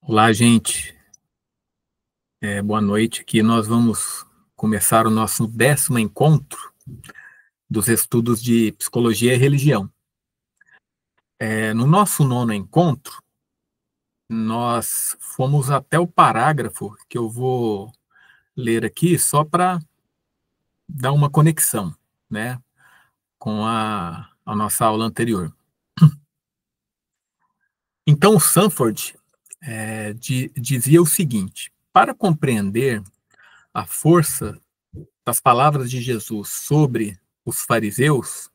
Olá, gente. Boa noite. Aqui nós vamos começar o nosso 10º encontro dos estudos de psicologia e religião. No nosso 9º encontro, nós fomos até o parágrafo que eu vou ler aqui só para dar uma conexão, né, com a nossa aula anterior. Então, Sanford dizia o seguinte: para compreender a força das palavras de Jesus sobre os fariseus,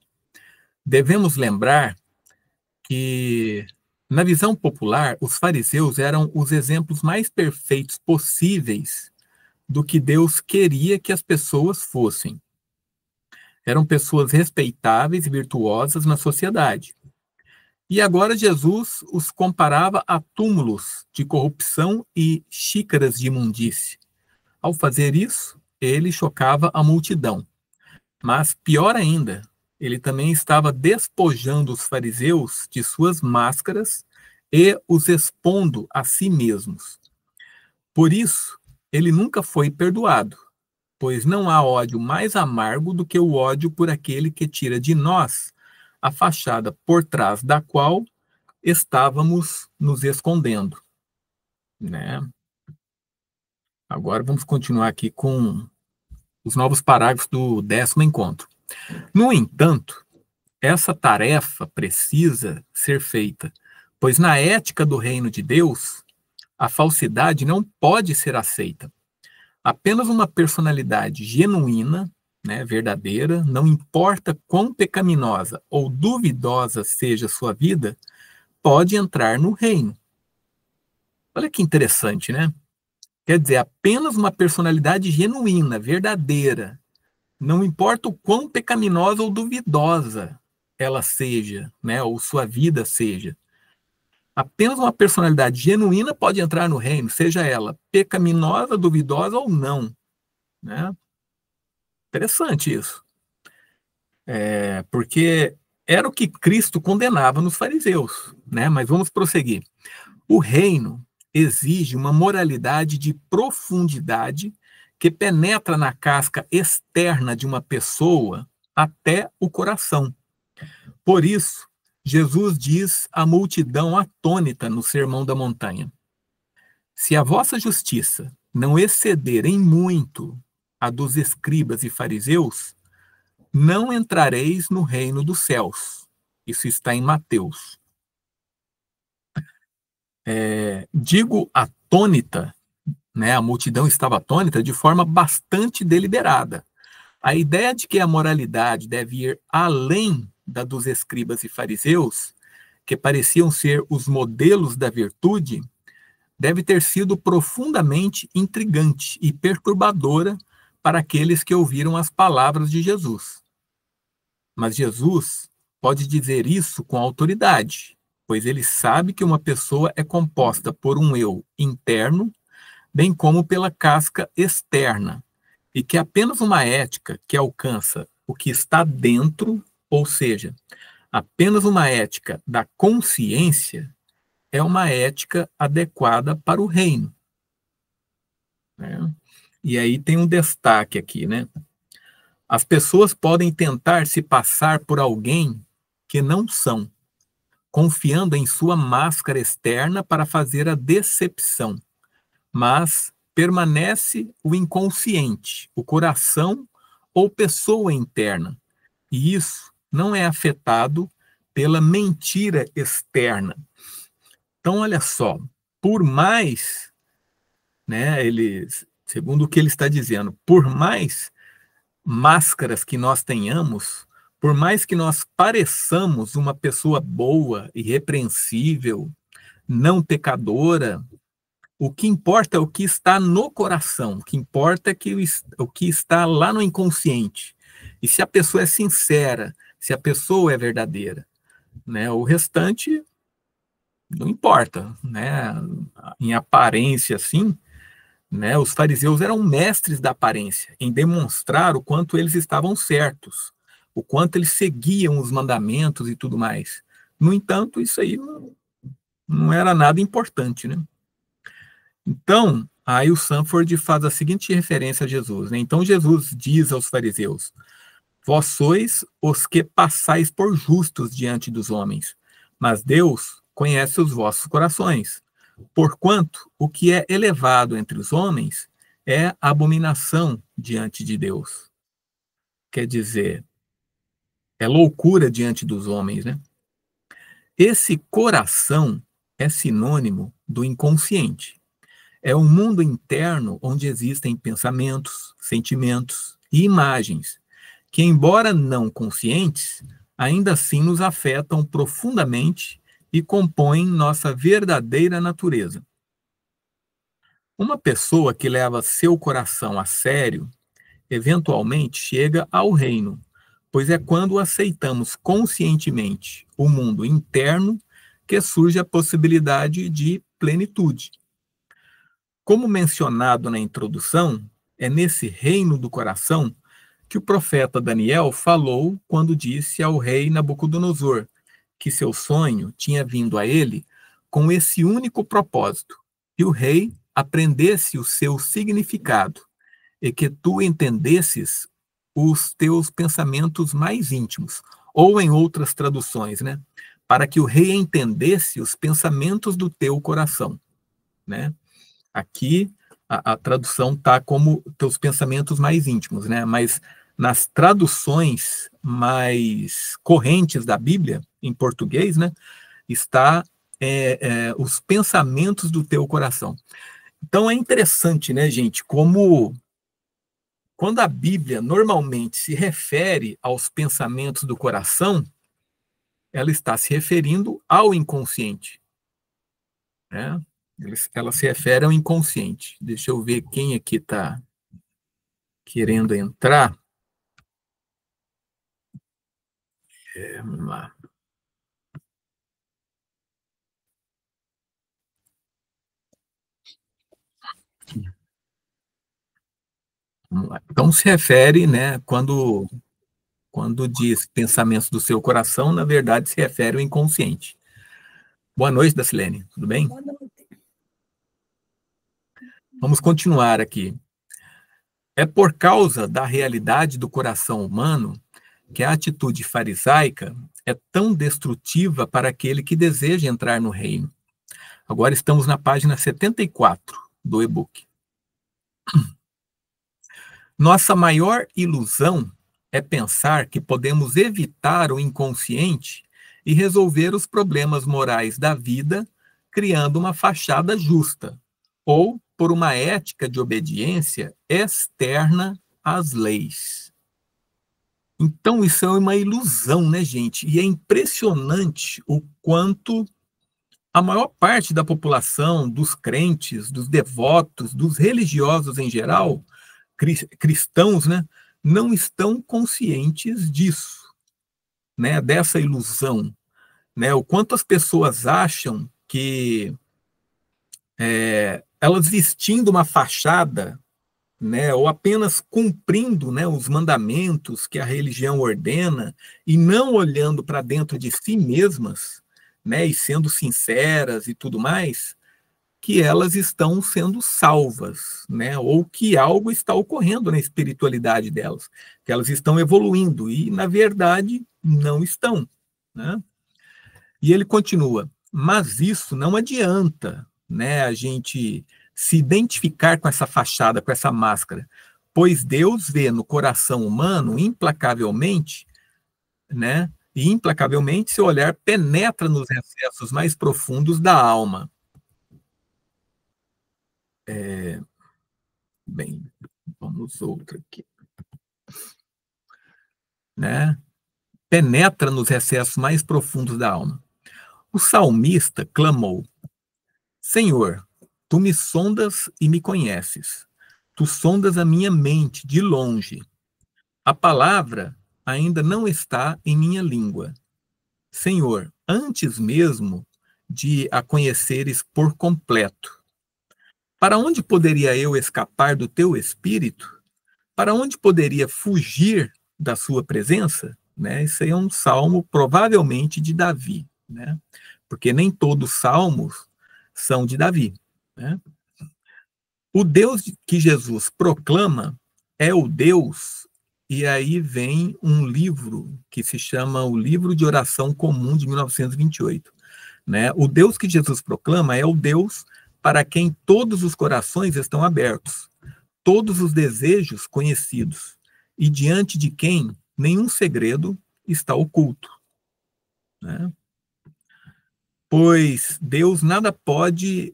devemos lembrar que, na visão popular, os fariseus eram os exemplos mais perfeitos possíveis do que Deus queria que as pessoas fossem. Eram pessoas respeitáveis e virtuosas na sociedade. E agora Jesus os comparava a túmulos de corrupção e xícaras de imundície. Ao fazer isso, ele chocava a multidão. Mas, pior ainda, ele também estava despojando os fariseus de suas máscaras e os expondo a si mesmos. Por isso, ele nunca foi perdoado, pois não há ódio mais amargo do que o ódio por aquele que tira de nós a fachada por trás da qual estávamos nos escondendo, né? Agora vamos continuar aqui com os novos parágrafos do 10º encontro. No entanto, essa tarefa precisa ser feita, pois na ética do reino de Deus, a falsidade não pode ser aceita. Apenas uma personalidade genuína, né, verdadeira, não importa quão pecaminosa ou duvidosa seja sua vida, pode entrar no reino. Olha que interessante, né? Quer dizer, apenas uma personalidade genuína, verdadeira, não importa o quão pecaminosa ou duvidosa ela seja, né, ou sua vida seja. Apenas uma personalidade genuína pode entrar no reino, seja ela pecaminosa, duvidosa ou não, né? Interessante isso. Porque era o que Cristo condenava nos fariseus, né? Mas vamos prosseguir. O reino exige uma moralidade de profundidade que penetra na casca externa de uma pessoa até o coração. Por isso, Jesus diz à multidão atônita no Sermão da Montanha: se a vossa justiça não exceder em muito a dos escribas e fariseus, não entrareis no reino dos céus. Isso está em Mateus. Digo atônita, né, a multidão estava atônita de forma bastante deliberada. A ideia de que a moralidade deve ir além da dos escribas e fariseus, que pareciam ser os modelos da virtude, deve ter sido profundamente intrigante e perturbadora para aqueles que ouviram as palavras de Jesus. Mas Jesus pode dizer isso com autoridade, pois ele sabe que uma pessoa é composta por um eu interno, bem como pela casca externa, e que apenas uma ética que alcança o que está dentro, ou seja, apenas uma ética da consciência, é uma ética adequada para o reino, né? E aí tem um destaque aqui, né? As pessoas podem tentar se passar por alguém que não são, confiando em sua máscara externa para fazer a decepção, mas permanece o inconsciente, o coração ou pessoa interna, e isso não é afetado pela mentira externa. Então, olha só, por mais, né, segundo o que ele está dizendo, por mais máscaras que nós tenhamos, por mais que nós pareçamos uma pessoa boa, irrepreensível, não pecadora, o que importa é o que está no coração, o que importa é o que está lá no inconsciente. E se a pessoa é sincera, se a pessoa é verdadeira, né, o restante não importa, né? Em aparência, assim, né, os fariseus eram mestres da aparência, em demonstrar o quanto eles estavam certos, o quanto eles seguiam os mandamentos e tudo mais. No entanto, isso aí não era nada importante, né? Então, aí o Sanford faz a seguinte referência a Jesus, né? Então Jesus diz aos fariseus: vós sois os que passais por justos diante dos homens, mas Deus conhece os vossos corações. Porquanto o que é elevado entre os homens é abominação diante de Deus. Quer dizer, é loucura diante dos homens, né? Esse coração é sinônimo do inconsciente. É um mundo interno onde existem pensamentos, sentimentos e imagens que, embora não conscientes, ainda assim nos afetam profundamente e compõem nossa verdadeira natureza. Uma pessoa que leva seu coração a sério, eventualmente chega ao reino, pois é quando aceitamos conscientemente o mundo interno que surge a possibilidade de plenitude. Como mencionado na introdução, é nesse reino do coração que o profeta Daniel falou quando disse ao rei Nabucodonosor que seu sonho tinha vindo a ele com esse único propósito, que o rei aprendesse o seu significado e que tu entendesses os teus pensamentos mais íntimos, ou em outras traduções, né, para que o rei entendesse os pensamentos do teu coração, né? Aqui a tradução está como teus pensamentos mais íntimos, né? Mas nas traduções mais correntes da Bíblia, em português, né, está os pensamentos do teu coração. Então é interessante, né, gente, como quando a Bíblia normalmente se refere aos pensamentos do coração, ela está se referindo ao inconsciente, né? Ela se refere ao inconsciente. Deixa eu ver quem aqui está querendo entrar. Vamos lá. Vamos lá. Então se refere, né, quando diz pensamentos do seu coração, na verdade se refere ao inconsciente. Boa noite, Dacilene. Tudo bem? Boa noite. Vamos continuar aqui. É por causa da realidade do coração humano que a atitude farisaica é tão destrutiva para aquele que deseja entrar no reino. Agora estamos na página 74 do e-book. Nossa maior ilusão é pensar que podemos evitar o inconsciente e resolver os problemas morais da vida criando uma fachada justa ou por uma ética de obediência externa às leis. Então, isso é uma ilusão, né, gente? E é impressionante o quanto a maior parte da população, dos crentes, dos devotos, dos religiosos em geral, cristãos, né, não estão conscientes disso, né, dessa ilusão, né? O quanto as pessoas acham que elas vestindo uma fachada, né, ou apenas cumprindo, né, os mandamentos que a religião ordena e não olhando para dentro de si mesmas, né, e sendo sinceras e tudo mais, que elas estão sendo salvas, né, ou que algo está ocorrendo na espiritualidade delas, que elas estão evoluindo e na verdade não estão, né? E ele continua: mas isso não adianta, né, a gente se identificar com essa fachada, com essa máscara, pois Deus vê no coração humano implacavelmente, né? E implacavelmente seu olhar penetra nos recessos mais profundos da alma. Bem, vamos outro aqui, né? Penetra nos recessos mais profundos da alma. O salmista clamou: Senhor, tu me sondas e me conheces. Tu sondas a minha mente de longe. A palavra ainda não está em minha língua. Senhor, antes mesmo de a conheceres por completo. Para onde poderia eu escapar do teu espírito? Para onde poderia fugir da sua presença? Né? Isso aí é um salmo provavelmente de Davi, né? Porque nem todos os salmos são de Davi, né? O Deus que Jesus proclama é o Deus, e aí vem um livro que se chama o Livro de Oração Comum de 1928. Né? O Deus que Jesus proclama é o Deus para quem todos os corações estão abertos, todos os desejos conhecidos, e diante de quem nenhum segredo está oculto. Né? Pois Deus nada pode,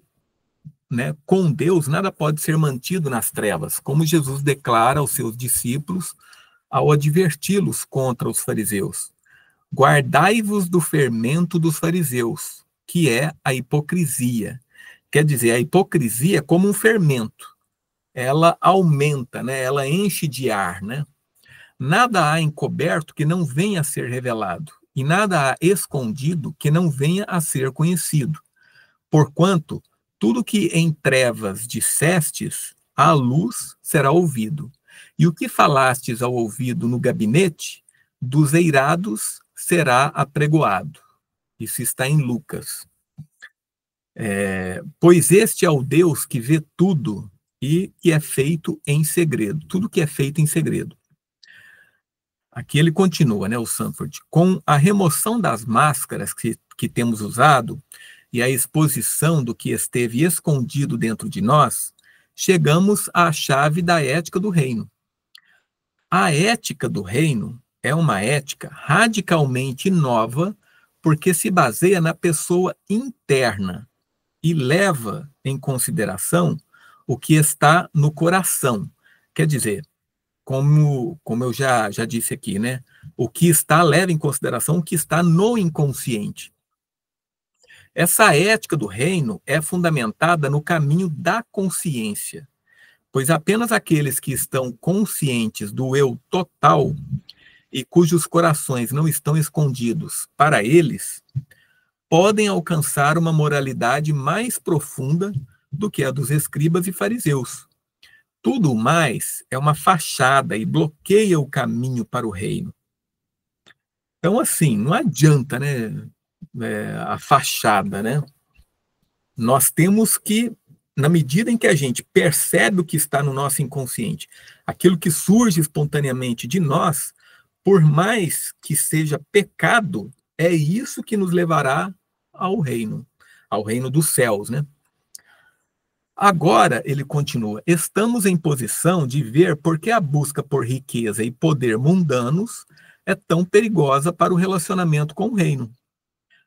né, com Deus nada pode ser mantido nas trevas, como Jesus declara aos seus discípulos ao adverti-los contra os fariseus. Guardai-vos do fermento dos fariseus, que é a hipocrisia. Quer dizer, a hipocrisia é como um fermento. Ela aumenta, né? Ela enche de ar, né? Nada há encoberto que não venha a ser revelado, e nada há escondido que não venha a ser conhecido. Porquanto, tudo que em trevas dissestes, à luz será ouvido. E o que falastes ao ouvido no gabinete, dos eirados será apregoado. Isso está em Lucas. Pois este é o Deus que vê tudo e que é feito em segredo. Tudo que é feito em segredo. Aqui ele continua, né, o Sanford, com a remoção das máscaras que temos usado e a exposição do que esteve escondido dentro de nós, chegamos à chave da ética do reino. A ética do reino é uma ética radicalmente nova, porque se baseia na pessoa interna e leva em consideração o que está no coração. Quer dizer, como eu já disse aqui, né? O que está leva em consideração o que está no inconsciente. Essa ética do reino é fundamentada no caminho da consciência, pois apenas aqueles que estão conscientes do eu total e cujos corações não estão escondidos para eles, podem alcançar uma moralidade mais profunda do que a dos escribas e fariseus. Tudo mais é uma fachada e bloqueia o caminho para o reino. Então, assim, não adianta, né, a fachada, né? Nós temos que, na medida em que a gente percebe o que está no nosso inconsciente, aquilo que surge espontaneamente de nós, por mais que seja pecado, é isso que nos levará ao reino dos céus, né? Agora, ele continua, estamos em posição de ver por que a busca por riqueza e poder mundanos é tão perigosa para o relacionamento com o reino.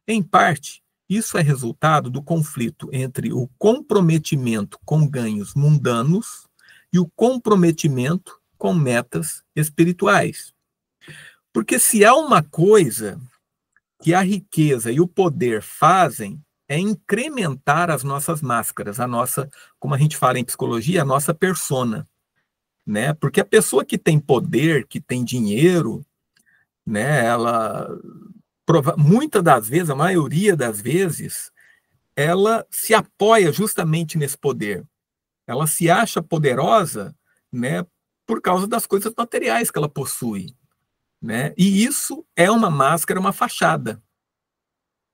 Em parte, isso é resultado do conflito entre o comprometimento com ganhos mundanos e o comprometimento com metas espirituais. Porque se há uma coisa que a riqueza e o poder fazem, é incrementar as nossas máscaras, a nossa, como a gente fala em psicologia, a nossa persona, né? Porque a pessoa que tem poder, que tem dinheiro, né, ela muitas das vezes, a maioria das vezes, ela se apoia justamente nesse poder. Ela se acha poderosa, né, por causa das coisas materiais que ela possui, né? E isso é uma máscara, uma fachada,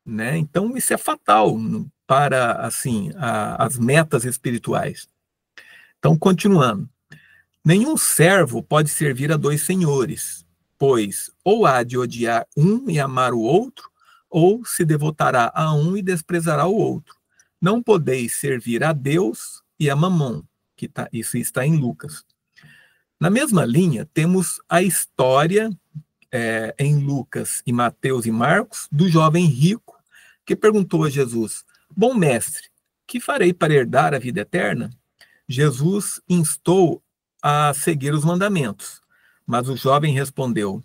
né? Então isso é fatal para assim as metas espirituais. Então, continuando, nenhum servo pode servir a dois senhores, pois ou há de odiar um e amar o outro, ou se devotará a um e desprezará o outro. Não podeis servir a Deus e a Mamon, isso está em Lucas. Na mesma linha, temos a história em Lucas e Mateus e Marcos do jovem rico que perguntou a Jesus: Bom mestre, que farei para herdar a vida eterna? Jesus instou a seguir os mandamentos, mas o jovem respondeu: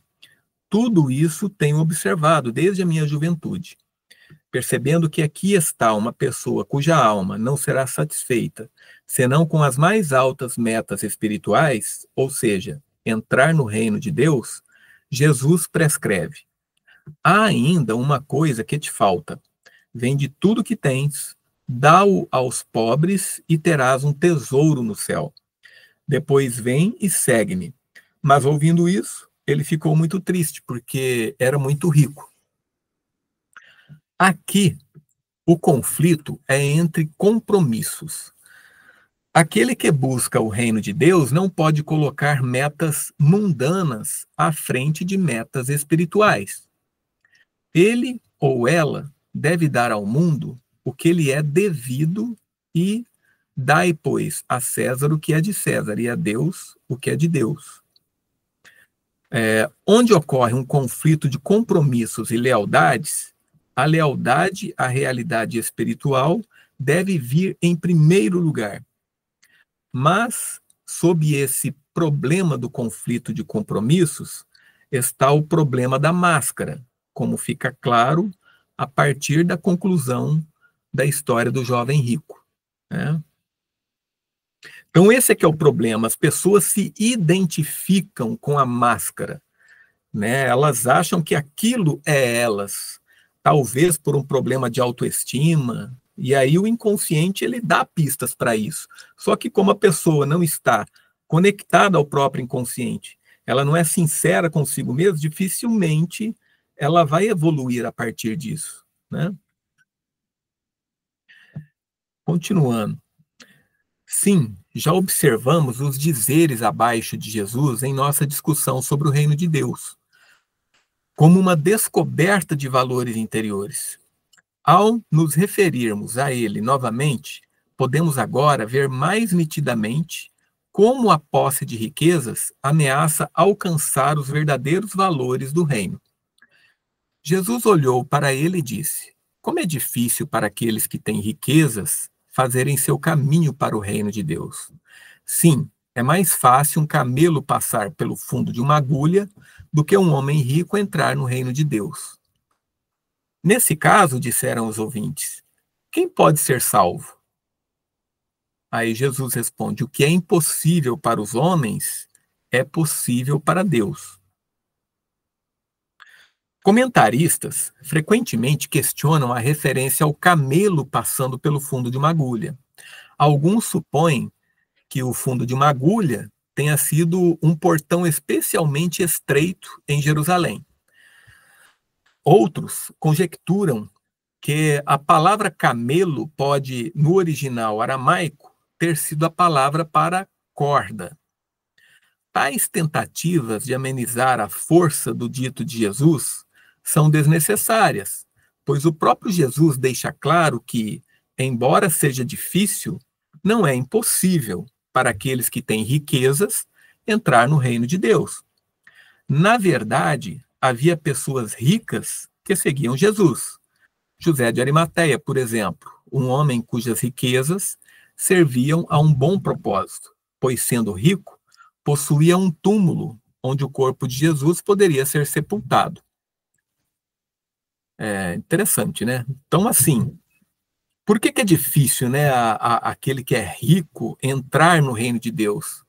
Tudo isso tenho observado desde a minha juventude. Percebendo que aqui está uma pessoa cuja alma não será satisfeita, senão com as mais altas metas espirituais, ou seja, entrar no reino de Deus, Jesus prescreve: Há ainda uma coisa que te falta. Vende tudo que tens, dá-o aos pobres e terás um tesouro no céu. Depois vem e segue-me. Mas ouvindo isso, ele ficou muito triste, porque era muito rico. Aqui, o conflito é entre compromissos. Aquele que busca o reino de Deus não pode colocar metas mundanas à frente de metas espirituais. Ele ou ela deve dar ao mundo o que lhe é devido e dai, pois, a César o que é de César e a Deus o que é de Deus. Onde ocorre um conflito de compromissos e lealdades, a lealdade à realidade espiritual deve vir em primeiro lugar. Mas, sob esse problema do conflito de compromissos, está o problema da máscara, como fica claro a partir da conclusão da história do jovem rico, né? Então, esse é que é o problema. As pessoas se identificam com a máscara, né? Elas acham que aquilo é elas, talvez por um problema de autoestima, e aí o inconsciente ele dá pistas para isso. Só que como a pessoa não está conectada ao próprio inconsciente, ela não é sincera consigo mesma, dificilmente ela vai evoluir a partir disso, né? Continuando. Sim, já observamos os dizeres abaixo de Jesus em nossa discussão sobre o reino de Deus, como uma descoberta de valores interiores. Ao nos referirmos a ele novamente, podemos agora ver mais nitidamente como a posse de riquezas ameaça alcançar os verdadeiros valores do reino. Jesus olhou para ele e disse: Como é difícil para aqueles que têm riquezas fazerem seu caminho para o reino de Deus. Sim, é mais fácil um camelo passar pelo fundo de uma agulha do que um homem rico entrar no reino de Deus. Nesse caso, disseram os ouvintes, quem pode ser salvo? Aí Jesus responde: o que é impossível para os homens é possível para Deus. Comentaristas frequentemente questionam a referência ao camelo passando pelo fundo de uma agulha. Alguns supõem que o fundo de uma agulha tenha sido um portão especialmente estreito em Jerusalém. Outros conjecturam que a palavra camelo pode, no original aramaico, ter sido a palavra para corda. Tais tentativas de amenizar a força do dito de Jesus são desnecessárias, pois o próprio Jesus deixa claro que, embora seja difícil, não é impossível para aqueles que têm riquezas entrar no reino de Deus. Na verdade, havia pessoas ricas que seguiam Jesus. José de Arimateia, por exemplo, um homem cujas riquezas serviam a um bom propósito, pois, sendo rico, possuía um túmulo onde o corpo de Jesus poderia ser sepultado. É interessante, né? Então, assim, por que é difícil, né, aquele que é rico entrar no reino de Deus?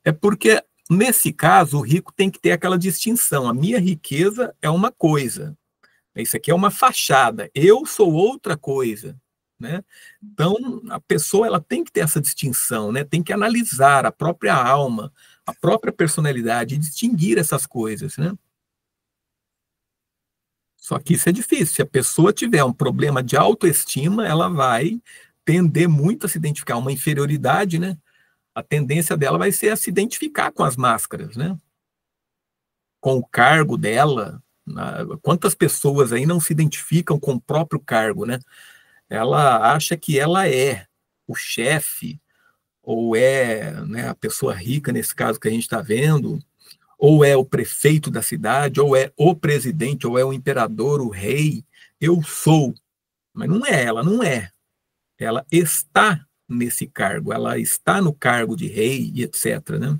É porque, nesse caso, o rico tem que ter aquela distinção. A minha riqueza é uma coisa, isso aqui é uma fachada, eu sou outra coisa, né? Então, a pessoa ela tem que ter essa distinção, né? Tem que analisar a própria alma, a própria personalidade, e distinguir essas coisas, né? Só que isso é difícil. Se a pessoa tiver um problema de autoestima, ela vai tender muito a se identificar, uma inferioridade, né? A tendência dela vai ser a se identificar com as máscaras, né? Com o cargo dela. Quantas pessoas aí não se identificam com o próprio cargo, né? Ela acha que ela é o chefe, ou é, né, a pessoa rica, nesse caso que a gente está vendo, ou é o prefeito da cidade, ou é o presidente, ou é o imperador, o rei. Eu sou. Mas não é, ela não é. Ela está nesse cargo, ela está no cargo de rei e etc, né?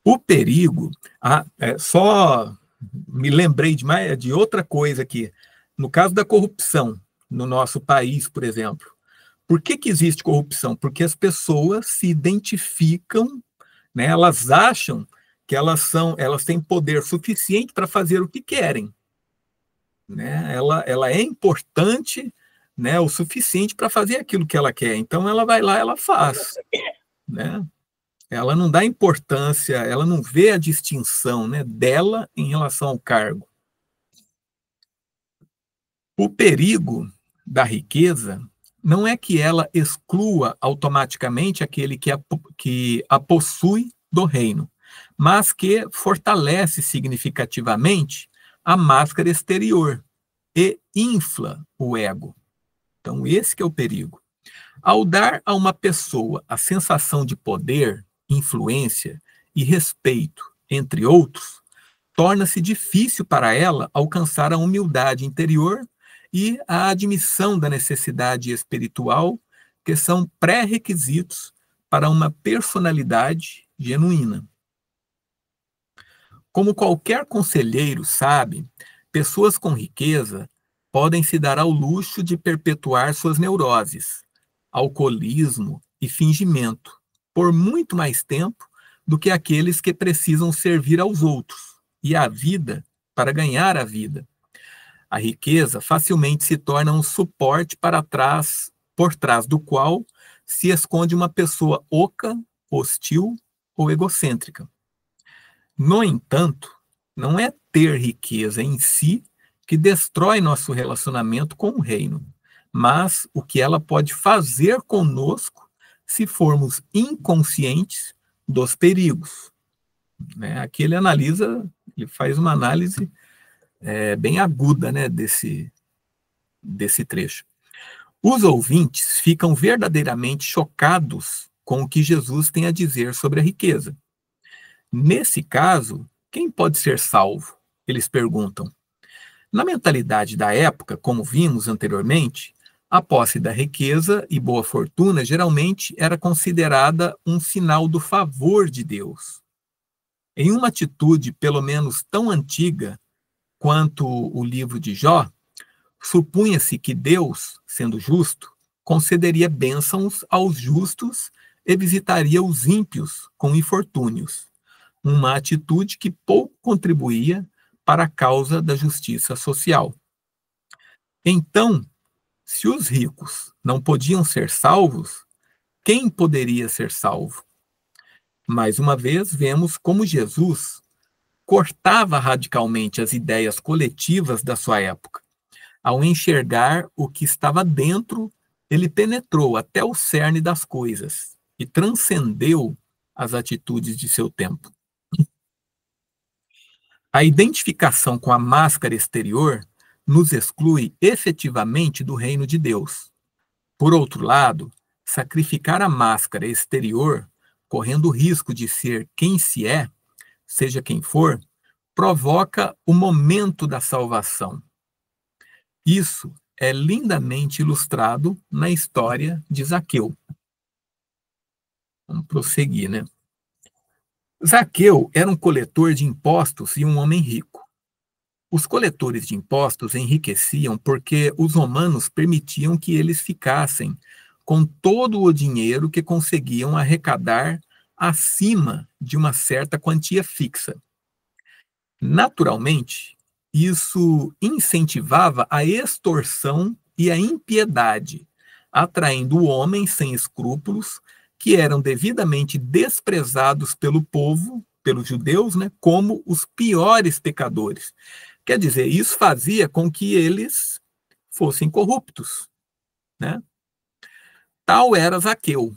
O perigo, só me lembrei de outra coisa aqui. No caso da corrupção, no nosso país, por exemplo. Por que existe corrupção? Porque as pessoas se identificam, né, elas acham que elas têm poder suficiente para fazer o que querem. Né? Ela é importante, né, o suficiente para fazer aquilo que ela quer. Então ela vai lá, ela faz. Né? Ela não dá importância, ela não vê a distinção, né, dela em relação ao cargo. O perigo da riqueza não é que ela exclua automaticamente aquele que a possui do reino, mas que fortalece significativamente a máscara exterior e infla o ego. Então, esse que é o perigo. Ao dar a uma pessoa a sensação de poder, influência e respeito, entre outros, torna-se difícil para ela alcançar a humildade interior e a admissão da necessidade espiritual, que são pré-requisitos para uma personalidade genuína. Como qualquer conselheiro sabe, pessoas com riqueza podem se dar ao luxo de perpetuar suas neuroses, alcoolismo e fingimento por muito mais tempo do que aqueles que precisam servir aos outros e à vida para ganhar a vida. A riqueza facilmente se torna um suporte por trás do qual se esconde uma pessoa oca, hostil ou egocêntrica. No entanto, não é ter riqueza em si que destrói nosso relacionamento com o reino, mas o que ela pode fazer conosco se formos inconscientes dos perigos. Né? Aqui ele faz uma análise bem aguda, né, desse trecho. Os ouvintes ficam verdadeiramente chocados com o que Jesus tem a dizer sobre a riqueza. Nesse caso, quem pode ser salvo? Eles perguntam. Na mentalidade da época, como vimos anteriormente, a posse da riqueza e boa fortuna geralmente era considerada um sinal do favor de Deus. Em uma atitude pelo menos tão antiga quanto o livro de Jó, supunha-se que Deus, sendo justo, concederia bênçãos aos justos e visitaria os ímpios com infortúnios, uma atitude que pouco contribuía para a causa da justiça social. Então, se os ricos não podiam ser salvos, quem poderia ser salvo? Mais uma vez, vemos como Jesus cortava radicalmente as ideias coletivas da sua época. Ao enxergar o que estava dentro, ele penetrou até o cerne das coisas e transcendeu as atitudes de seu tempo. A identificação com a máscara exterior nos exclui efetivamente do reino de Deus. Por outro lado, sacrificar a máscara exterior, correndo o risco de ser quem se é, seja quem for, provoca o momento da salvação. Isso é lindamente ilustrado na história de Zaqueu. Vamos prosseguir, né? Zaqueu era um coletor de impostos e um homem rico. Os coletores de impostos enriqueciam porque os romanos permitiam que eles ficassem com todo o dinheiro que conseguiam arrecadar acima de uma certa quantia fixa. Naturalmente, isso incentivava a extorsão e a impiedade, atraindo homens sem escrúpulos que eram devidamente desprezados pelo povo, pelos judeus, né, como os piores pecadores. Quer dizer, isso fazia com que eles fossem corruptos, né? Tal era Zaqueu.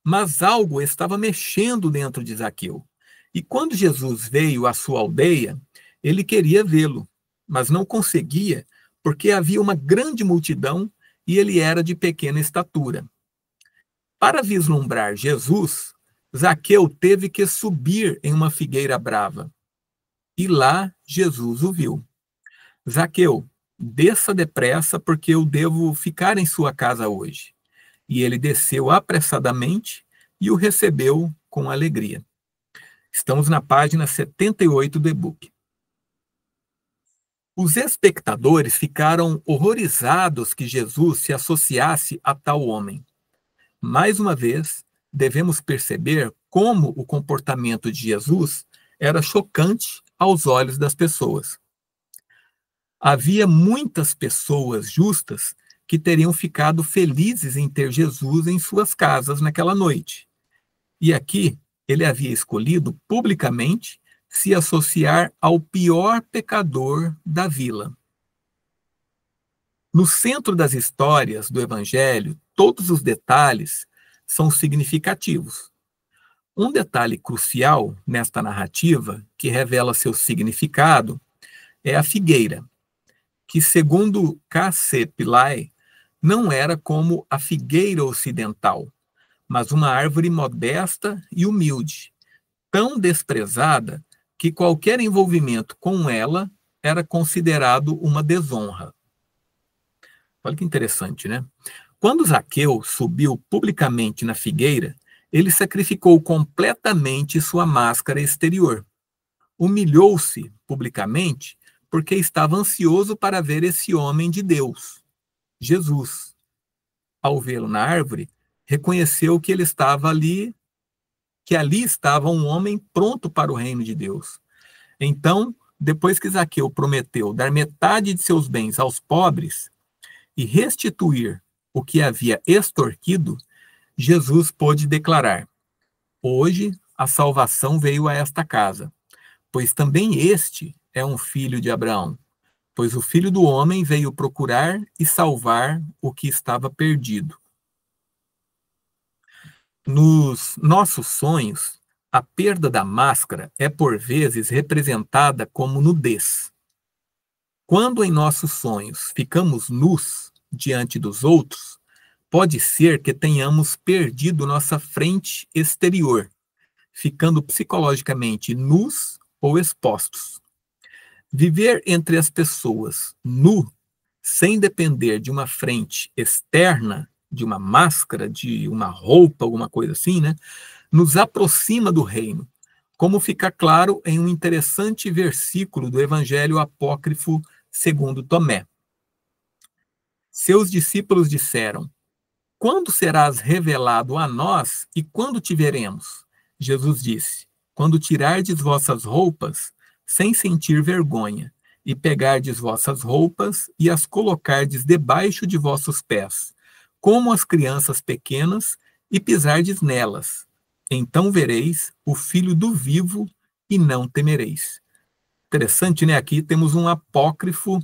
Mas algo estava mexendo dentro de Zaqueu. E quando Jesus veio à sua aldeia, ele queria vê-lo, mas não conseguia, porque havia uma grande multidão e ele era de pequena estatura. Para vislumbrar Jesus, Zaqueu teve que subir em uma figueira brava. E lá Jesus o viu. Zaqueu, desça depressa, porque eu devo ficar em sua casa hoje. E ele desceu apressadamente e o recebeu com alegria. Estamos na página 78 do e-book. Os espectadores ficaram horrorizados que Jesus se associasse a tal homem. Mais uma vez, devemos perceber como o comportamento de Jesus era chocante aos olhos das pessoas. Havia muitas pessoas justas que teriam ficado felizes em ter Jesus em suas casas naquela noite. E aqui, ele havia escolhido publicamente se associar ao pior pecador da vila. No centro das histórias do Evangelho, todos os detalhes são significativos. Um detalhe crucial nesta narrativa, que revela seu significado, é a figueira, que, segundo K.C. Pillai, não era como a figueira ocidental, mas uma árvore modesta e humilde, tão desprezada que qualquer envolvimento com ela era considerado uma desonra. Olha que interessante, né? Quando Zaqueu subiu publicamente na figueira, ele sacrificou completamente sua máscara exterior. Humilhou-se publicamente porque estava ansioso para ver esse homem de Deus, Jesus. Ao vê-lo na árvore, reconheceu que ele estava ali, que ali estava um homem pronto para o reino de Deus. Então, depois que Zaqueu prometeu dar metade de seus bens aos pobres e restituir o que havia extorquido, Jesus pôde declarar: hoje a salvação veio a esta casa, pois também este é um filho de Abraão, pois o Filho do Homem veio procurar e salvar o que estava perdido. Nos nossos sonhos, a perda da máscara é por vezes representada como nudez. Quando em nossos sonhos ficamos nus diante dos outros, pode ser que tenhamos perdido nossa frente exterior, ficando psicologicamente nus ou expostos. Viver entre as pessoas nu, sem depender de uma frente externa, de uma máscara, de uma roupa, alguma coisa assim, né, nos aproxima do reino, como fica claro em um interessante versículo do Evangelho Apócrifo segundo Tomé. Seus discípulos disseram: quando serás revelado a nós e quando te veremos? Jesus disse: quando tirardes vossas roupas, sem sentir vergonha, e pegardes vossas roupas e as colocardes debaixo de vossos pés, como as crianças pequenas, e pisardes nelas. Então vereis o Filho do vivo e não temereis. Interessante, né? Aqui temos um apócrifo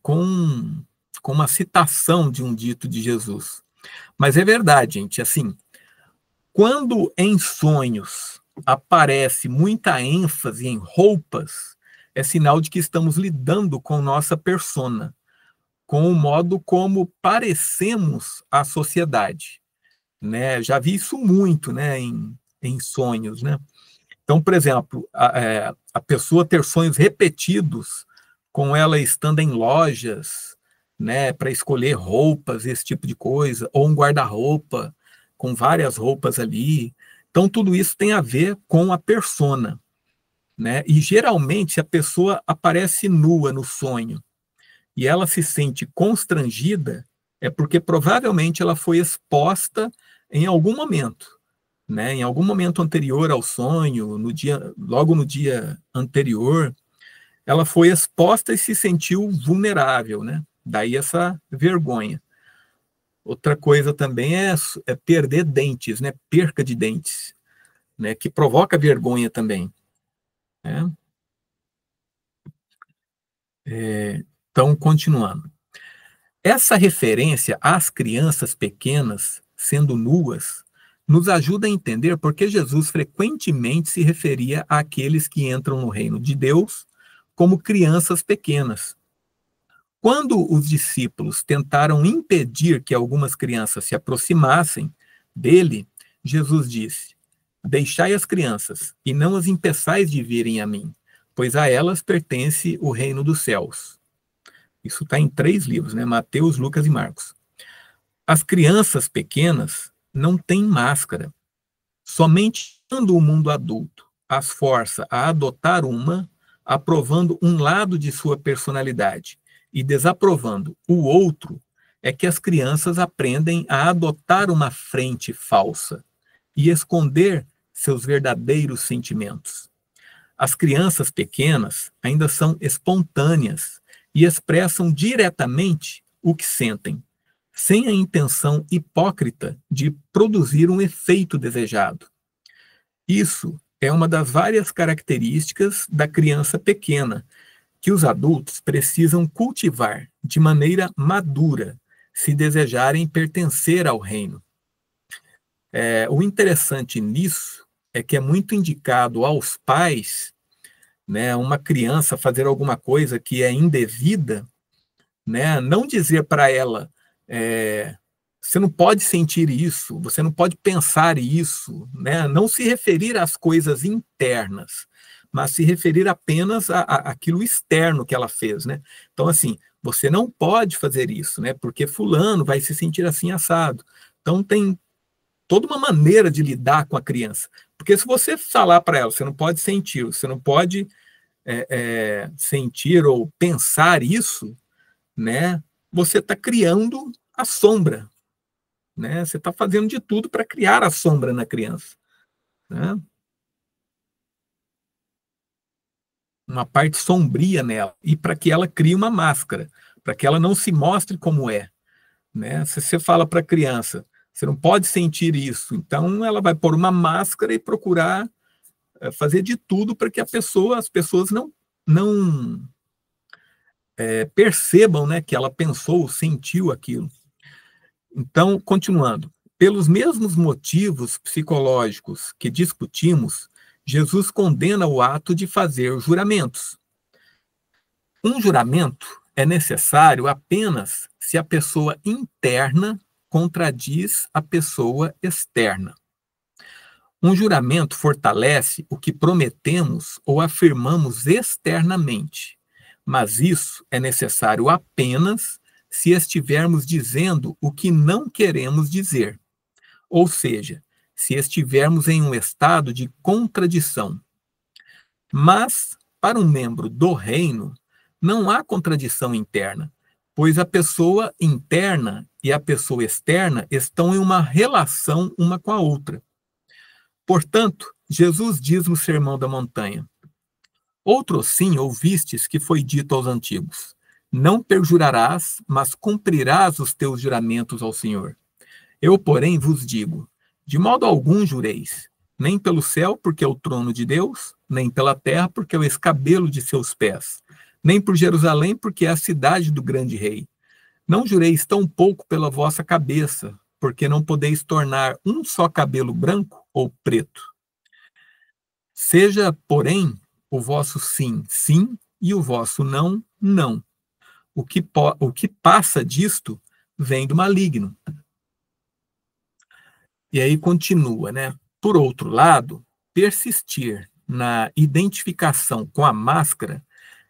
com uma citação de um dito de Jesus. Mas é verdade, gente, assim, quando em sonhos aparece muita ênfase em roupas, é sinal de que estamos lidando com nossa persona, com o modo como parecemos à sociedade, né? Já vi isso muito, né, em sonhos, né? Então, por exemplo, a pessoa ter sonhos repetidos, com ela estando em lojas, né, para escolher roupas, esse tipo de coisa, ou um guarda-roupa com várias roupas ali. Então, tudo isso tem a ver com a persona, né? E geralmente a pessoa aparece nua no sonho e ela se sente constrangida, é porque provavelmente ela foi exposta em algum momento, né? Em algum momento anterior ao sonho, logo no dia anterior, ela foi exposta e se sentiu vulnerável, né? Daí essa vergonha. Outra coisa também é perder dentes, né? Perca de dentes, né? Que provoca vergonha também, né? Então, continuando. Essa referência às crianças pequenas sendo nuas nos ajuda a entender por que Jesus frequentemente se referia àqueles que entram no reino de Deus como crianças pequenas. Quando os discípulos tentaram impedir que algumas crianças se aproximassem dele, Jesus disse: deixai as crianças e não as impeçais de virem a mim, pois a elas pertence o reino dos céus. Isso está em 3 livros, né? Mateus, Lucas e Marcos. As crianças pequenas não têm máscara. Somente quando o mundo adulto as força a adotar uma, aprovando um lado de sua personalidade e desaprovando o outro, é que as crianças aprendem a adotar uma frente falsa e esconder seus verdadeiros sentimentos. As crianças pequenas ainda são espontâneas e expressam diretamente o que sentem, sem a intenção hipócrita de produzir um efeito desejado. Isso é uma das várias características da criança pequena, que os adultos precisam cultivar de maneira madura, se desejarem pertencer ao reino. O interessante nisso é que é muito indicado aos pais, né, uma criança fazer alguma coisa que é indevida, né, não dizer para ela, você não pode sentir isso, você não pode pensar isso, né, não se referir às coisas internas, mas se referir apenas àquilo externo que ela fez, né? Então, assim, você não pode fazer isso, né, porque fulano vai se sentir assim assado. Então, tem toda uma maneira de lidar com a criança. Porque se você falar para ela, você não pode sentir, você não pode sentir ou pensar isso, né? Você está criando a sombra, né? Você está fazendo de tudo para criar a sombra na criança, né? Uma parte sombria nela, e para que ela crie uma máscara, para que ela não se mostre como é, né? Se você fala para a criança, você não pode sentir isso, então ela vai pôr uma máscara e procurar fazer de tudo para que as pessoas não percebam, né, que ela pensou, sentiu aquilo. Então, continuando, pelos mesmos motivos psicológicos que discutimos, Jesus condena o ato de fazer juramentos. Um juramento é necessário apenas se a pessoa interna contradiz a pessoa externa. Um juramento fortalece o que prometemos ou afirmamos externamente, mas isso é necessário apenas se estivermos dizendo o que não queremos dizer, ou seja, se estivermos em um estado de contradição. Mas, para um membro do reino, não há contradição interna, pois a pessoa interna e a pessoa externa estão em uma relação uma com a outra. Portanto, Jesus diz no Sermão da Montanha: outro sim ouvistes que foi dito aos antigos: não perjurarás, mas cumprirás os teus juramentos ao Senhor. Eu, porém, vos digo: de modo algum jureis, nem pelo céu, porque é o trono de Deus, nem pela terra, porque é o escabelo de seus pés, nem por Jerusalém, porque é a cidade do grande rei. Não jureis tão pouco pela vossa cabeça, porque não podeis tornar um só cabelo branco ou preto. Seja, porém, o vosso sim, sim, e o vosso não, não. O que passa disto vem do maligno. E aí continua, né? Por outro lado, persistir na identificação com a máscara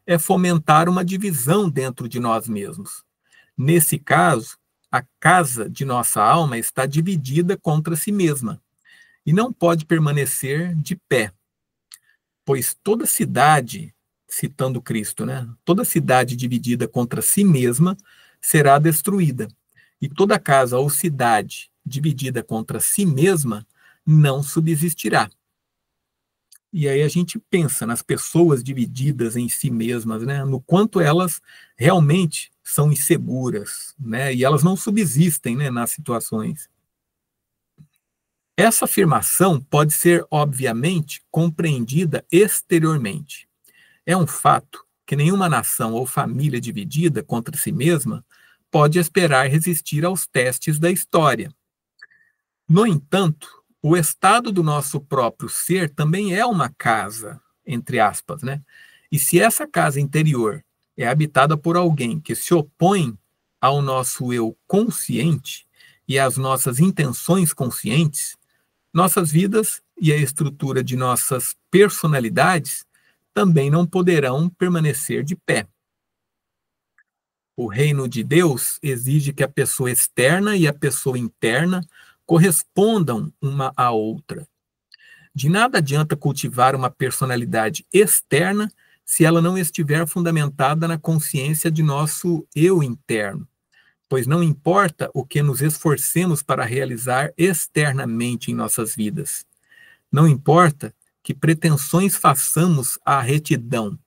é fomentar uma divisão dentro de nós mesmos. Nesse caso, a casa de nossa alma está dividida contra si mesma e não pode permanecer de pé, pois toda cidade, citando Cristo, né? Toda cidade dividida contra si mesma será destruída, e toda casa ou cidade dividida contra si mesma não subsistirá. E aí a gente pensa nas pessoas divididas em si mesmas, né? No quanto elas realmente são inseguras, né? E elas não subsistem, né, nas situações. Essa afirmação pode ser, obviamente, compreendida exteriormente. É um fato que nenhuma nação ou família dividida contra si mesma pode esperar resistir aos testes da história. No entanto, o estado do nosso próprio ser também é uma casa, entre aspas, né? E se essa casa interior é habitada por alguém que se opõe ao nosso eu consciente e às nossas intenções conscientes, nossas vidas e a estrutura de nossas personalidades também não poderão permanecer de pé. O reino de Deus exige que a pessoa externa e a pessoa interna correspondam uma à outra. De nada adianta cultivar uma personalidade externa se ela não estiver fundamentada na consciência de nosso eu interno, pois não importa o que nos esforcemos para realizar externamente em nossas vidas. Não importa que pretensões façamos à retidão,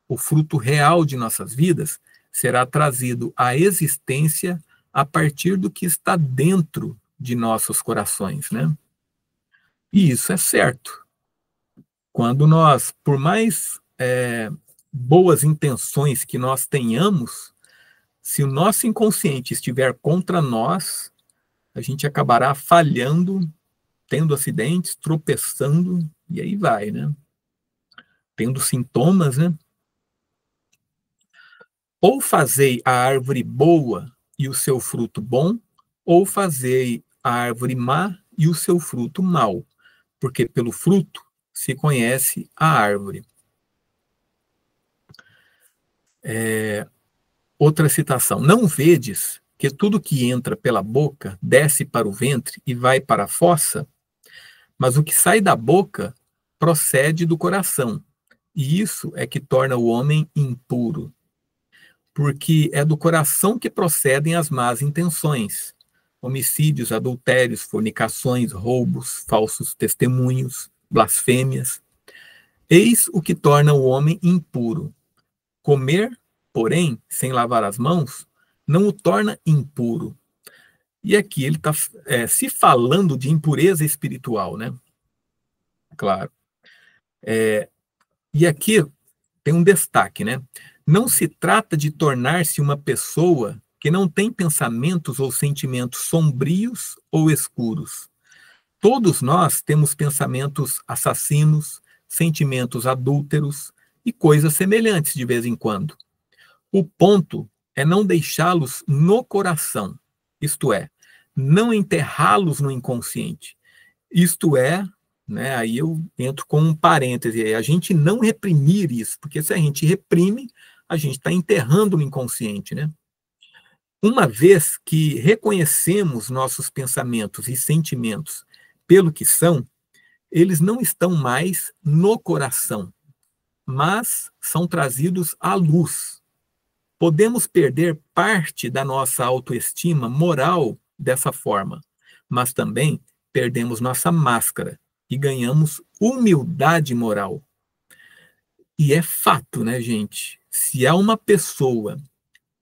o fruto real de nossas vidas será trazido à existência a partir do que está dentro de nossos corações, né? E isso é certo. Quando nós, por mais boas intenções que nós tenhamos, se o nosso inconsciente estiver contra nós, a gente acabará falhando, tendo acidentes, tropeçando, e aí vai, né? Tendo sintomas, né? Ou fazei a árvore boa e o seu fruto bom, ou fazei a árvore má e o seu fruto mau, porque pelo fruto se conhece a árvore. Outra citação: não vedes que tudo que entra pela boca desce para o ventre e vai para a fossa, mas o que sai da boca procede do coração, e isso é que torna o homem impuro. Porque é do coração que procedem as más intenções, homicídios, adultérios, fornicações, roubos, falsos testemunhos, blasfêmias. Eis o que torna o homem impuro. Comer, porém, sem lavar as mãos, não o torna impuro. E aqui ele está se falando de impureza espiritual, né? Claro. E aqui tem um destaque, né? Não se trata de tornar-se uma pessoa que não tem pensamentos ou sentimentos sombrios ou escuros. Todos nós temos pensamentos assassinos, sentimentos adúlteros e coisas semelhantes de vez em quando. O ponto é não deixá-los no coração, isto é, não enterrá-los no inconsciente. Isto é, né, aí eu entro com um parêntese, a gente não reprimir isso, porque se a gente reprime, a gente está enterrando no inconsciente, né? Uma vez que reconhecemos nossos pensamentos e sentimentos pelo que são, eles não estão mais no coração, mas são trazidos à luz. Podemos perder parte da nossa autoestima moral dessa forma, mas também perdemos nossa máscara e ganhamos humildade moral. E é fato, né, gente? Se há uma pessoa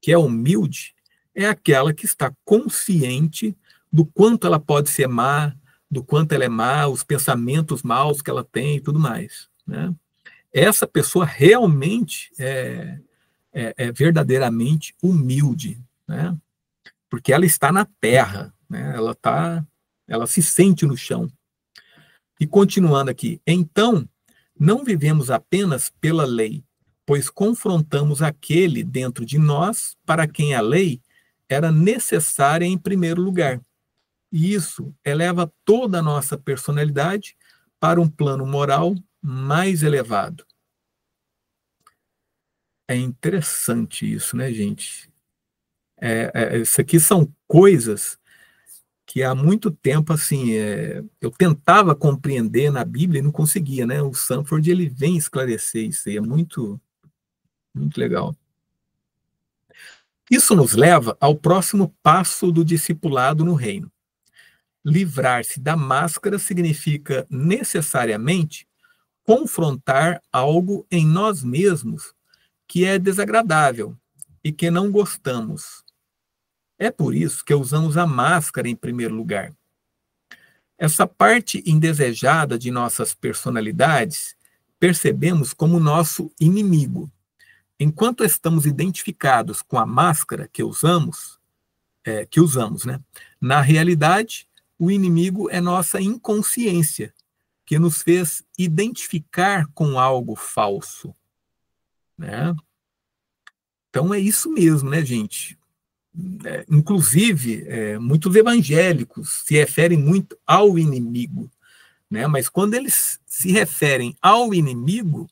que é humilde, é aquela que está consciente do quanto ela pode ser má, do quanto ela é má, os pensamentos maus que ela tem e tudo mais, né? Essa pessoa realmente é verdadeiramente humilde, né? Porque ela está na terra, né? Ela se sente no chão. E continuando aqui, então, não vivemos apenas pela lei, pois confrontamos aquele dentro de nós para quem a lei era necessária em primeiro lugar. E isso eleva toda a nossa personalidade para um plano moral mais elevado. É interessante isso, né, gente? Isso aqui são coisas que há muito tempo, assim, eu tentava compreender na Bíblia e não conseguia, né? O Sanford, ele vem esclarecer isso aí, é muito, muito legal. Isso nos leva ao próximo passo do discipulado no reino. Livrar-se da máscara significa necessariamente confrontar algo em nós mesmos que é desagradável e que não gostamos. É por isso que usamos a máscara em primeiro lugar. Essa parte indesejada de nossas personalidades percebemos como nosso inimigo. Enquanto estamos identificados com a máscara que usamos, né? Na realidade, o inimigo é nossa inconsciência, que nos fez identificar com algo falso, né? Então é isso mesmo, né, gente? Inclusive, muitos evangélicos se referem muito ao inimigo, né? Mas quando eles se referem ao inimigo,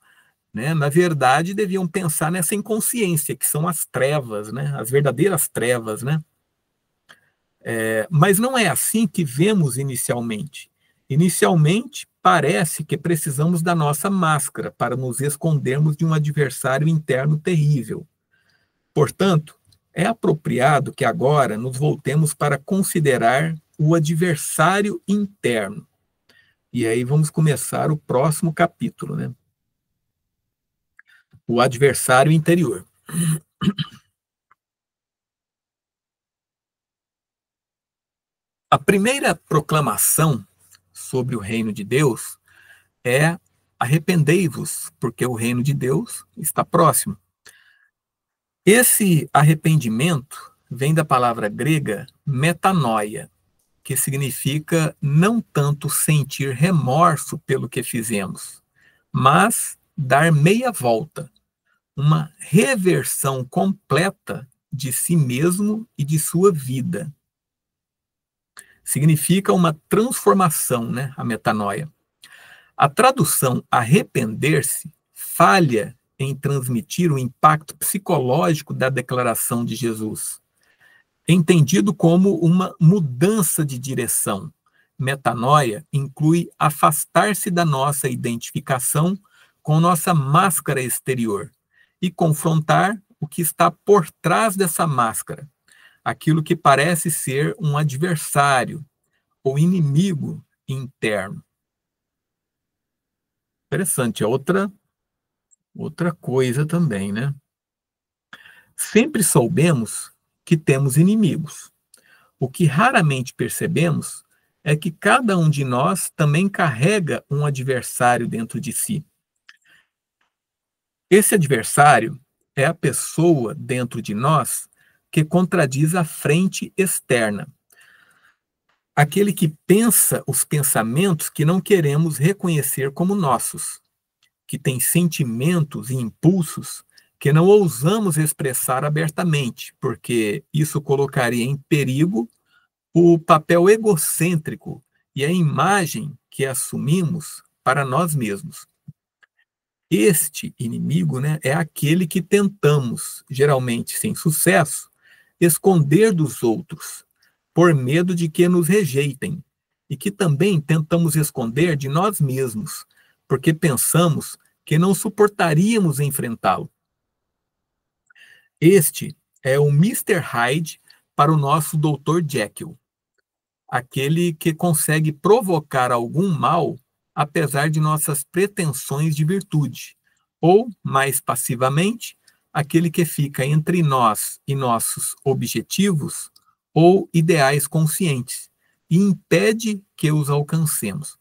né, na verdade, deviam pensar nessa inconsciência, que são as trevas, né? As verdadeiras trevas, né? Mas não é assim que vemos inicialmente. Inicialmente, parece que precisamos da nossa máscara para nos escondermos de um adversário interno terrível. Portanto, é apropriado que agora nos voltemos para considerar o adversário interno. E aí vamos começar o próximo capítulo, né? O adversário interior. A primeira proclamação sobre o reino de Deus é arrependei-vos, porque o reino de Deus está próximo. Esse arrependimento vem da palavra grega metanoia, que significa não tanto sentir remorso pelo que fizemos, mas dar meia volta, uma reversão completa de si mesmo e de sua vida. Significa uma transformação, né, a metanoia. A tradução arrepender-se falha em transmitir o impacto psicológico da declaração de Jesus, entendido como uma mudança de direção. Metanoia inclui afastar-se da nossa identificação com nossa máscara exterior e confrontar o que está por trás dessa máscara, aquilo que parece ser um adversário ou inimigo interno. Interessante, é outra coisa também, né? Sempre soubemos que temos inimigos. O que raramente percebemos é que cada um de nós também carrega um adversário dentro de si. Esse adversário é a pessoa dentro de nós que contradiz a frente externa. Aquele que pensa os pensamentos que não queremos reconhecer como nossos, que tem sentimentos e impulsos que não ousamos expressar abertamente, porque isso colocaria em perigo o papel egocêntrico e a imagem que assumimos para nós mesmos. Este inimigo, né, é aquele que tentamos, geralmente sem sucesso, esconder dos outros, por medo de que nos rejeitem, e que também tentamos esconder de nós mesmos, porque pensamos que não suportaríamos enfrentá-lo. Este é o Mr. Hyde para o nosso Dr. Jekyll, aquele que consegue provocar algum mal apesar de nossas pretensões de virtude, ou, mais passivamente, aquele que fica entre nós e nossos objetivos ou ideais conscientes e impede que os alcancemos.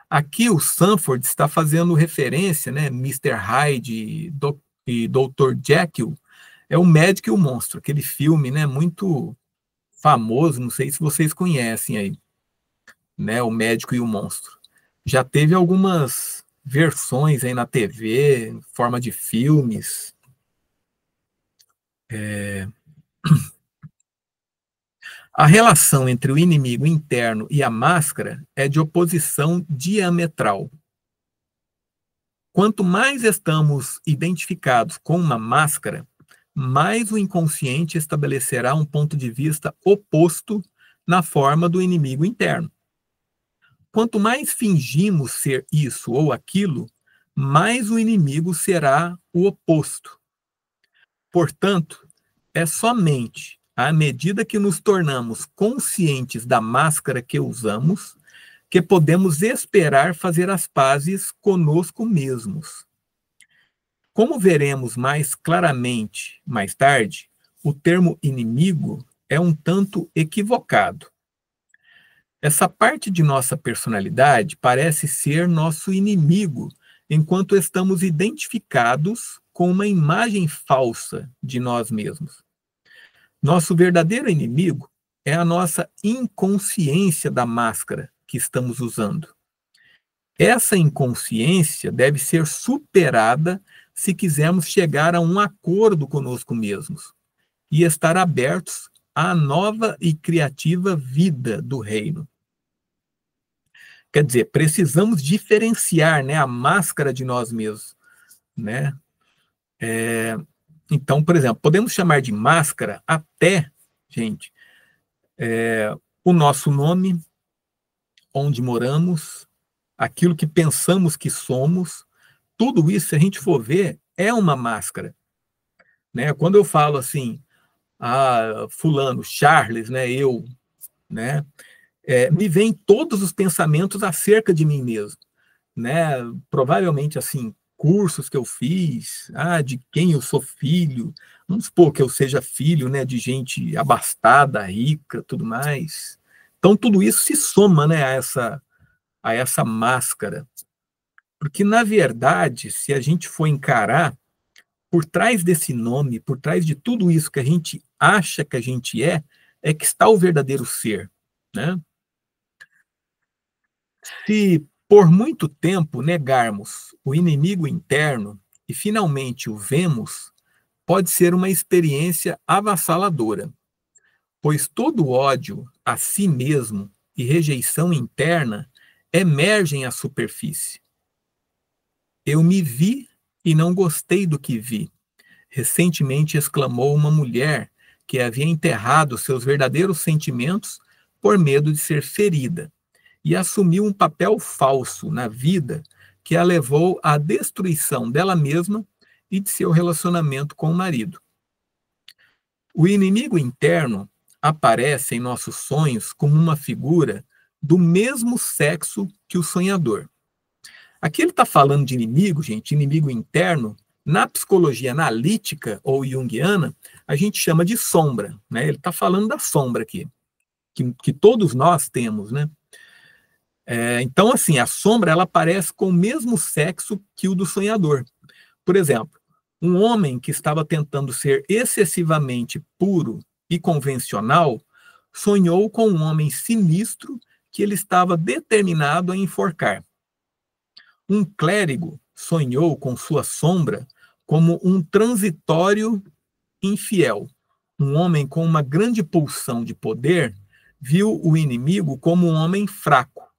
Aqui o Sanford está fazendo referência, né, Mr. Hyde e Dr. Jekyll, é o Médico e o Monstro, aquele filme, né, muito famoso, não sei se vocês conhecem aí, né, o Médico e o Monstro. Já teve algumas versões aí na TV, em forma de filmes. A relação entre o inimigo interno e a máscara é de oposição diametral. Quanto mais estamos identificados com uma máscara, mais o inconsciente estabelecerá um ponto de vista oposto na forma do inimigo interno. Quanto mais fingimos ser isso ou aquilo, mais o inimigo será o oposto. Portanto, é somente à medida que nos tornamos conscientes da máscara que usamos que podemos esperar fazer as pazes conosco mesmos. Como veremos mais claramente mais tarde, o termo inimigo é um tanto equivocado. Essa parte de nossa personalidade parece ser nosso inimigo, enquanto estamos identificados com uma imagem falsa de nós mesmos. Nosso verdadeiro inimigo é a nossa inconsciência da máscara que estamos usando. Essa inconsciência deve ser superada se quisermos chegar a um acordo conosco mesmos e estar abertos à nova e criativa vida do reino. Quer dizer, precisamos diferenciar, né, a máscara de nós mesmos, né? Então, por exemplo, podemos chamar de máscara até, gente, o nosso nome, onde moramos, aquilo que pensamos que somos, tudo isso, se a gente for ver, é uma máscara, né? Quando eu falo assim, fulano, Charles, né, eu, né, me vêm todos os pensamentos acerca de mim mesmo, né? Provavelmente, assim, cursos que eu fiz, de quem eu sou filho, vamos supor que eu seja filho, né, de gente abastada, rica, tudo mais. Então, tudo isso se soma, né, a essa máscara. Porque, na verdade, se a gente for encarar, por trás desse nome, por trás de tudo isso que a gente acha que a gente é que está o verdadeiro ser, né? Se por muito tempo negarmos o inimigo interno e finalmente o vemos, pode ser uma experiência avassaladora, pois todo ódio a si mesmo e rejeição interna emergem à superfície. Eu me vi e não gostei do que vi, recentemente exclamou uma mulher que havia enterrado seus verdadeiros sentimentos por medo de ser ferida e assumiu um papel falso na vida que a levou à destruição dela mesma e de seu relacionamento com o marido. O inimigo interno aparece em nossos sonhos como uma figura do mesmo sexo que o sonhador. Aqui ele está falando de inimigo, gente, inimigo interno. Na psicologia analítica ou junguiana, a gente chama de sombra, né? Ele está falando da sombra aqui, que todos nós temos, né? Então, assim, a sombra ela aparece com o mesmo sexo que o do sonhador. Por exemplo, um homem que estava tentando ser excessivamente puro e convencional sonhou com um homem sinistro que ele estava determinado a enforcar. Um clérigo sonhou com sua sombra como um transitório infiel. Um homem com uma grande pulsão de poder viu o inimigo como um homem fraco.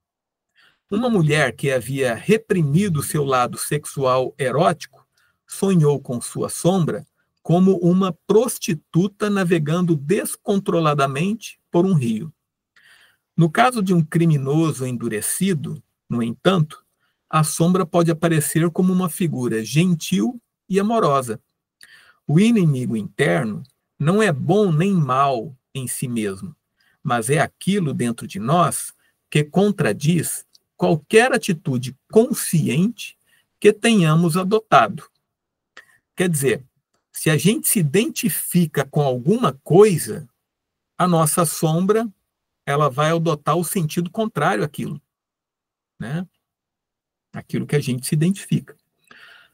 Uma mulher que havia reprimido seu lado sexual erótico sonhou com sua sombra como uma prostituta navegando descontroladamente por um rio. No caso de um criminoso endurecido, no entanto, a sombra pode aparecer como uma figura gentil e amorosa. O inimigo interno não é bom nem mal em si mesmo, mas é aquilo dentro de nós que contradiz qualquer atitude consciente que tenhamos adotado. Quer dizer, se a gente se identifica com alguma coisa, a nossa sombra ela vai adotar o sentido contrário àquilo, né? Aquilo que a gente se identifica.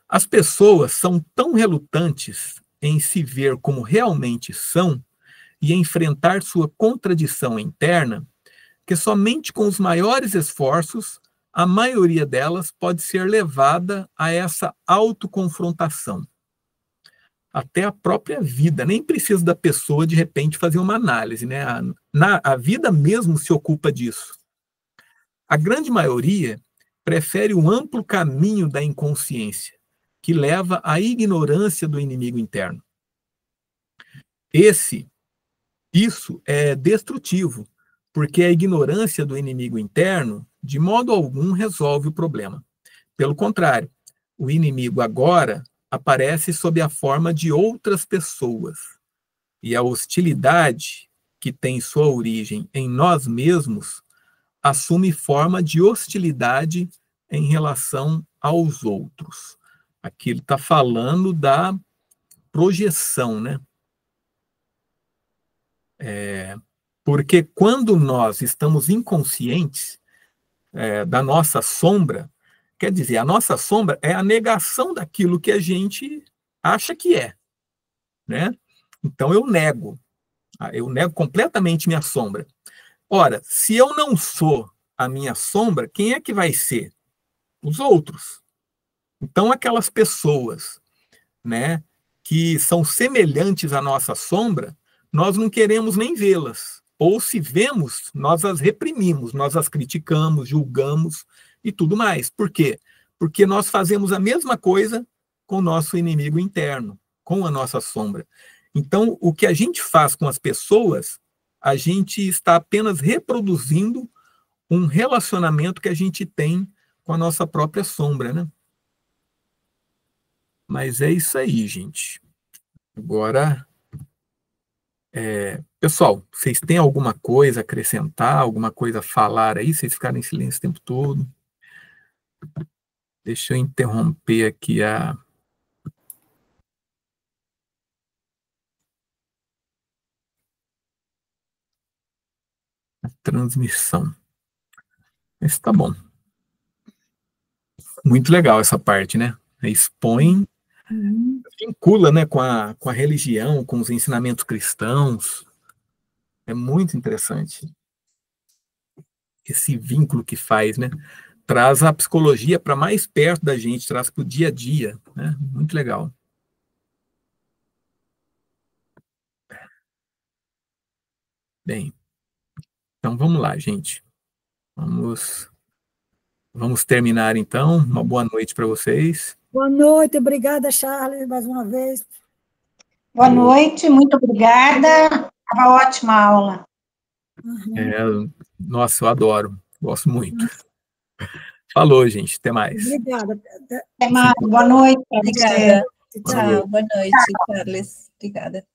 As pessoas são tão relutantes em se ver como realmente são e enfrentar sua contradição interna que somente com os maiores esforços a maioria delas pode ser levada a essa autoconfrontação. Até a própria vida, nem precisa da pessoa de repente fazer uma análise, né? A vida mesmo se ocupa disso. A grande maioria prefere o amplo caminho da inconsciência, que leva à ignorância do inimigo interno. Isso é destrutivo, porque a ignorância do inimigo interno, de modo algum, resolve o problema. Pelo contrário, o inimigo agora aparece sob a forma de outras pessoas. E a hostilidade, que tem sua origem em nós mesmos, assume forma de hostilidade em relação aos outros. Aqui ele está falando da projeção, né? Porque quando nós estamos inconscientes da nossa sombra, quer dizer, a nossa sombra é a negação daquilo que a gente acha que é, né? Então eu nego completamente minha sombra. Ora, se eu não sou a minha sombra, quem é que vai ser? Os outros. Então, aquelas pessoas, né, que são semelhantes à nossa sombra, nós não queremos nem vê-las. Ou se vemos, nós as reprimimos, nós as criticamos, julgamos e tudo mais. Por quê? Porque nós fazemos a mesma coisa com o nosso inimigo interno, com a nossa sombra. Então, o que a gente faz com as pessoas, a gente está apenas reproduzindo um relacionamento que a gente tem com a nossa própria sombra, né? Mas é isso aí, gente. Agora, pessoal, vocês têm alguma coisa a acrescentar, alguma coisa a falar aí? Vocês ficaram em silêncio o tempo todo? Deixa eu interromper aqui a transmissão. Mas tá bom. Muito legal essa parte, né? Expõe, Uhum. vincula, né, com a religião, com os ensinamentos cristãos. É muito interessante esse vínculo que faz, né? Traz a psicologia para mais perto da gente, traz para o dia a dia, né? Muito legal. Bem, então vamos lá, gente. Vamos terminar então. Uma boa noite para vocês. Boa noite, obrigada, Charles, mais uma vez. Boa noite, muito obrigada. Estava ótima a aula. Nossa, eu adoro, gosto muito. Falou, gente, até mais. Obrigada. Até mais, boa noite para você. Obrigada. Boa noite. Tchau, boa noite, Charles. Obrigada.